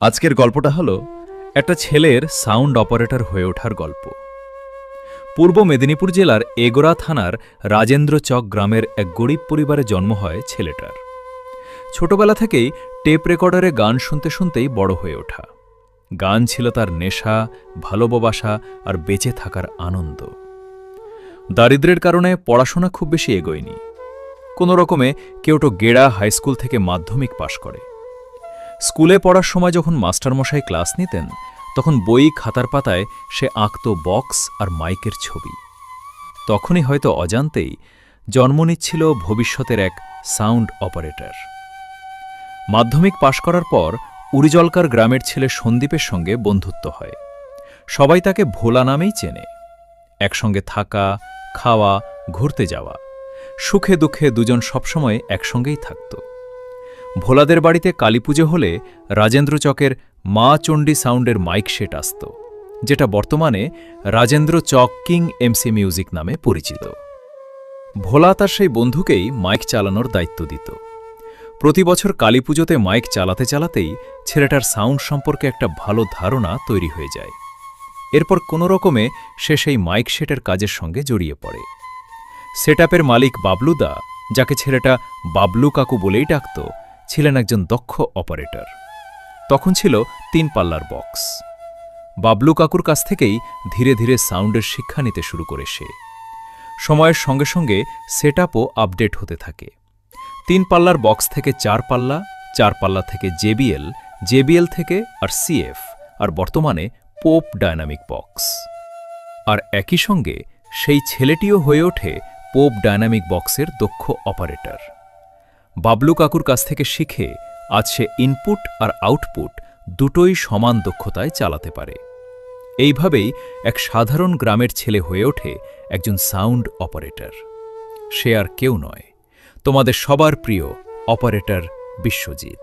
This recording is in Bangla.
আজকের গল্পটা হলো একটা ছেলের সাউন্ড অপারেটর হয়ে ওঠার গল্প। পূর্ব মেদিনীপুর জেলার এগোরা থানার রাজেন্দ্র চক গ্রামের এক গরিব পরিবারে জন্ম হয় ছেলেটার। ছোটবেলা থেকেই টেপ রেকর্ডারে গান শুনতে শুনতেই বড় হয়ে ওঠা। গান ছিল তার নেশা, ভালোবাসা আর বেঁচে থাকার আনন্দ। দারিদ্র্যের কারণে পড়াশোনা খুব বেশি এগোয়নি। কোনো রকমে কেউটো গেড়া হাইস্কুল থেকে মাধ্যমিক পাশ করে। স্কুলে পড়ার সময় যখন মাস্টারমশাই ক্লাস নিতেন, তখন বই খাতার পাতায় সে আঁকত বক্স আর মাইকের ছবি। তখনই হয়তো অজান্তেই জন্ম নিচ্ছিল ভবিষ্যতের এক সাউন্ড অপারেটর। মাধ্যমিক পাশ করার পর উরিজলকার গ্রামের ছেলে সন্দীপের সঙ্গে বন্ধুত্ব হয়। সবাই তাকে ভোলা নামেই চেনে। একসঙ্গে থাকা, খাওয়া, ঘুরতে যাওয়া, সুখে দুঃখে দুজন সবসময় একসঙ্গেই থাকত। ভোলাদের বাড়িতে কালীপুজো হলে রাজেন্দ্র চকের মা চণ্ডী সাউন্ডের মাইক সেট আসত, যেটা বর্তমানে রাজেন্দ্র চক কিং এমসি মিউজিক নামে পরিচিত। ভোলা তার সেই বন্ধুকেই মাইক চালানোর দায়িত্ব দিত। প্রতি বছর কালীপুজোতে মাইক চালাতে চালাতেই ছেলেটার সাউন্ড সম্পর্কে একটা ভালো ধারণা তৈরি হয়ে যায়। এরপর কোনো রকমে সে সেই মাইক সেটের কাজের সঙ্গে জড়িয়ে পড়ে। সেটআপের মালিক বাবলুদা, যাকে ছেলেটা বাবলু কাকু বলেই ডাকত, ছিলেন একজন দক্ষ অপারেটর। তখন ছিল 3 পাল্লার বক্স। বাবলু কাকুর কাছ থেকেই ধীরে ধীরে সাউন্ডের শিক্ষা নিতে শুরু করে সে। সময়ের সঙ্গে সঙ্গে সেটআপও আপডেট হতে থাকে। 3 পাল্লার বক্স থেকে 4 পাল্লা, 4 পাল্লা থেকে জেবিএল, জেবিএল থেকে আর সিএফ, আর বর্তমানে পোপ ডায়নামিক বক্স। আর একই সঙ্গে সেই ছেলেটিও হয়ে ওঠে পোপ ডায়নামিক বক্সের দক্ষ অপারেটর। বাবলু কাকুর কাছ থেকে শিখে আজ সে ইনপুট আর আউটপুট দুটোই সমান দক্ষতায় চালাতে পারে। এইভাবেই এক সাধারণ গ্রামের ছেলে হয়ে ওঠে একজন সাউন্ড অপারেটর। সে আর কেউ নয়, তোমাদের সবার প্রিয় অপারেটর বিশ্বজিৎ।